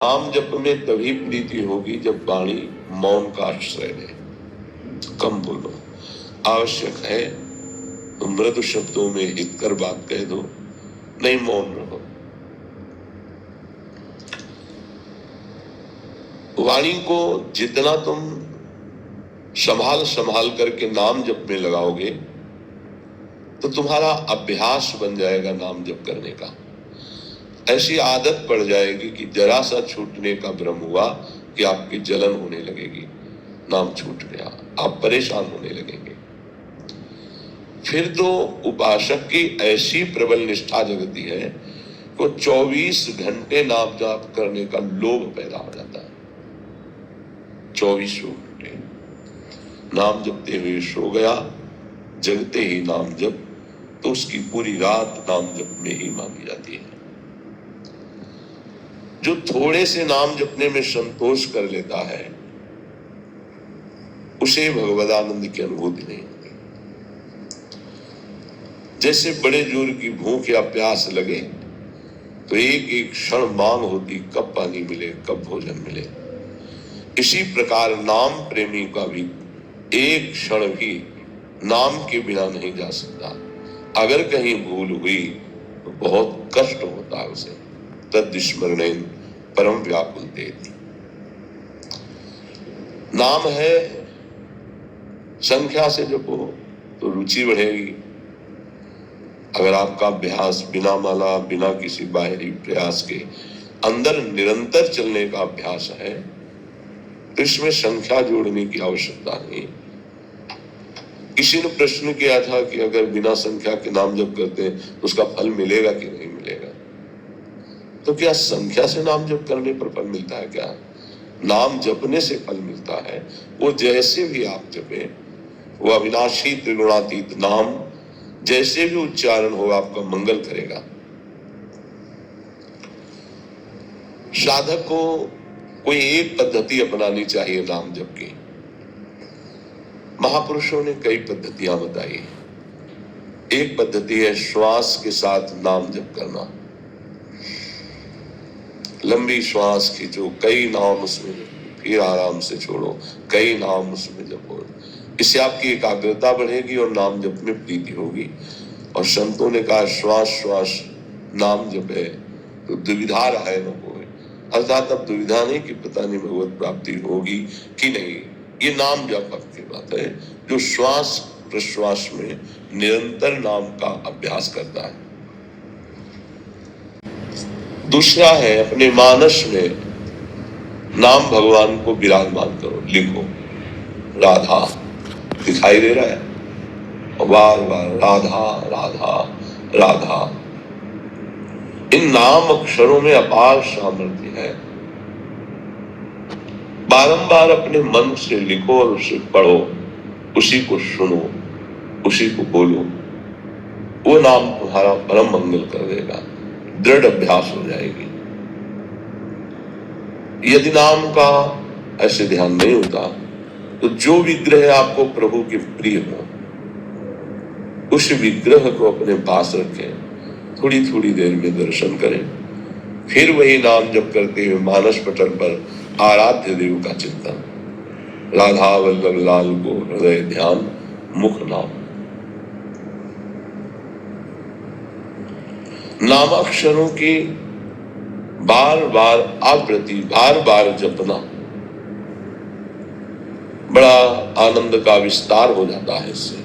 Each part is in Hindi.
नाम जप में तभी प्रीति होगी जब वाणी मौन का आश्रय ले, कम बोलो। आवश्यक है तो मृदु शब्दों में हित कर बात कह दो, नहीं मौन रहो। वाणी को जितना तुम संभाल संभाल करके नाम जप में लगाओगे तो तुम्हारा अभ्यास बन जाएगा नाम जप करने का। ऐसी आदत पड़ जाएगी कि जरा सा छूटने का भ्रम हुआ कि आपकी जलन होने लगेगी, नाम छूट गया, आप परेशान होने लगेंगे। फिर तो उपासक की ऐसी प्रबल निष्ठा जगती है कि 24 घंटे नाम जाप करने का लोभ पैदा हो जाता है। 24 घंटे नाम जपते हुए सो गया, जगते ही नाम जप, तो उसकी पूरी रात नाम जप में ही मांगी जाती है। जो थोड़े से नाम जपने में संतोष कर लेता है उसे भगवदानंद की अनुभूति नहीं होती। जैसे बड़े जोर की भूख या प्यास लगे तो एक एक क्षण मांग होती कब पानी मिले, कब भोजन मिले। इसी प्रकार नाम प्रेमी का भी एक क्षण भी नाम के बिना नहीं जा सकता। अगर कहीं भूल हुई तो बहुत कष्ट होता है उसे। तद्स्मरणेन परम व्याकुल देति। नाम है, संख्या से जपो तो रुचि बढ़ेगी। अगर आपका अभ्यास बिना माला, बिना किसी बाहरी प्रयास के अंदर निरंतर चलने का अभ्यास है तो इसमें संख्या जोड़ने की आवश्यकता नहीं। किसी ने प्रश्न किया था कि अगर बिना संख्या के नाम जप करते हैं तो उसका फल मिलेगा कि नहीं मिलेगा। तो क्या संख्या से नाम जप करने पर फल मिलता है? क्या नाम जपने से फल मिलता है। वो जैसे भी आप जपे, वो अविनाशी त्रिगुणातीत नाम जैसे भी उच्चारण हो आपका मंगल करेगा। साधक को कोई एक पद्धति अपनानी चाहिए नाम जप की। महापुरुषों ने कई पद्धतियां बताई। एक पद्धति है श्वास के साथ नाम जप करना। लंबी श्वास खींचो, कई नाम उसमें, फिर आराम से छोड़ो, कई नाम उसमें जपो। इससे आपकी एकाग्रता बढ़ेगी और नाम जप में प्रीति होगी। और संतों ने कहा श्वास श्वास नाम जप है तो दुविधा रहे न होए। अर्थात अब दुविधा नहीं कि पता नहीं भगवत प्राप्ति होगी कि नहीं। ये नाम जप की बात है जो श्वास प्रश्वास में निरंतर नाम का अभ्यास करता है। दूसरा है अपने मानस में नाम भगवान को विराजमान करो, लिखो। राधा दिखाई दे रहा है, बार बार राधा राधा राधा। इन नाम अक्षरों में अपार सामर्थ्य है। बारंबार अपने मन से लिखो और उसे पढ़ो, उसी को सुनो, उसी को बोलो। वो नाम तुम्हारा परम मंगल कर देगा, दृढ़ अभ्यास हो जाएगी। यदि नाम का ऐसे ध्यान नहीं होता तो जो विग्रह आपको प्रभु के प्रिय हो उस विग्रह को अपने पास रखें, थोड़ी थोड़ी देर में दर्शन करें, फिर वही नाम जप करते हुए मानस पटल पर आराध्य देव का चिंतन। राधा वल्लभ लाल को हृदय ध्यान, मुख नाम। नामाक्षरों की बार बार आवृत्ति, बार बार जपना, बड़ा आनंद का विस्तार हो जाता है। इससे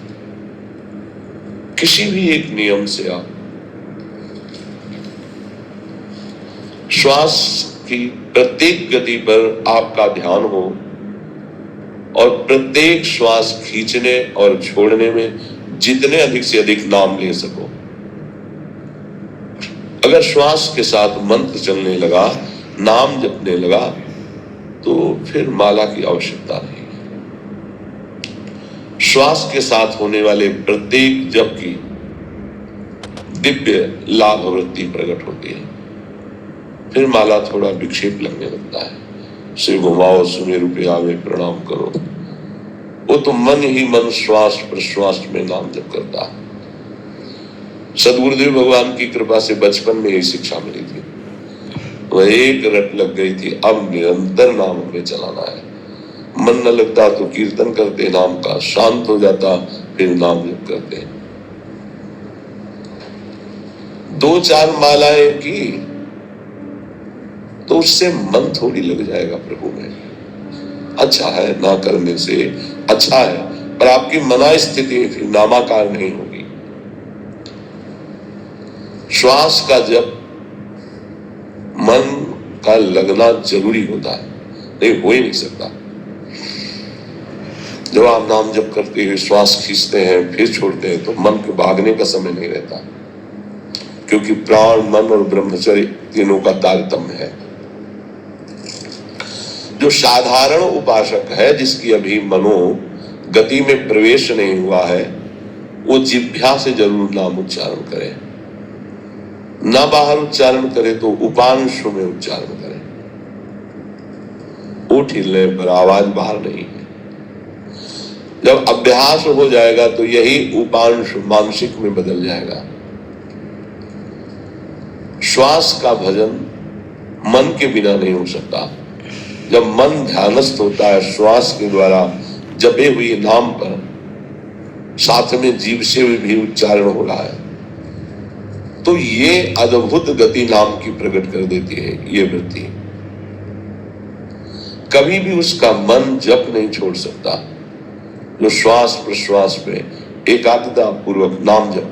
किसी भी एक नियम से आप श्वास की प्रत्येक गति पर आपका ध्यान हो और प्रत्येक श्वास खींचने और छोड़ने में जितने अधिक से अधिक नाम ले सको। अगर श्वास के साथ मंत्र चलने लगा, नाम जपने लगा, तो फिर माला की आवश्यकता नहीं। श्वास के साथ होने वाले प्रत्येक जप की दिव्य लाभ वृत्ति प्रकट होती है। फिर माला थोड़ा विक्षेप लगने लगता है। सिर घुमाओ, सुमेरु पे आवे, प्रणाम करो। वो तो मन ही मन श्वास प्रश्वास में नाम जप करता है। सदगुरुदेव भगवान की कृपा से बचपन में यही शिक्षा मिली थी। वह एक रट लग गई थी, अब निरंतर नाम हमें चलाना है। मन न लगता तो कीर्तन करते नाम का, शांत हो जाता फिर नाम जप करते। 2-4 मालाएं की तो उससे मन थोड़ी लग जाएगा प्रभु में। अच्छा है ना करने से अच्छा है, पर आपकी मना स्थिति फिर नामाकार नहीं होगी। श्वास का जप मन का लगना जरूरी होता है, नहीं हो ही नहीं सकता। जब आप नाम जप करते हुए श्वास खींचते हैं फिर छोड़ते हैं तो मन के भागने का समय नहीं रहता, क्योंकि प्राण, मन और ब्रह्मचर्य तीनों का तारतम्य है। जो साधारण उपासक है, जिसकी अभी मनो गति में प्रवेश नहीं हुआ है, वो जिह्वा से जरूर नाम उच्चारण करे। ना बाहर उच्चारण करे तो उपांशु में उच्चारण करे। उठ हिलने पर आवाज बाहर नहीं है। जब अभ्यास हो जाएगा तो यही उपांश मानसिक में बदल जाएगा। श्वास का भजन मन के बिना नहीं हो सकता। जब मन ध्यानस्थ होता है श्वास के द्वारा जपे हुए नाम पर, साथ में जीव से भी उच्चारण हो रहा है, तो ये अद्भुत गति नाम की प्रकट कर देती है। ये वृत्ति कभी भी उसका मन जप नहीं छोड़ सकता, जो श्वास प्रश्वास में एकाग्रता पूर्वक नाम जप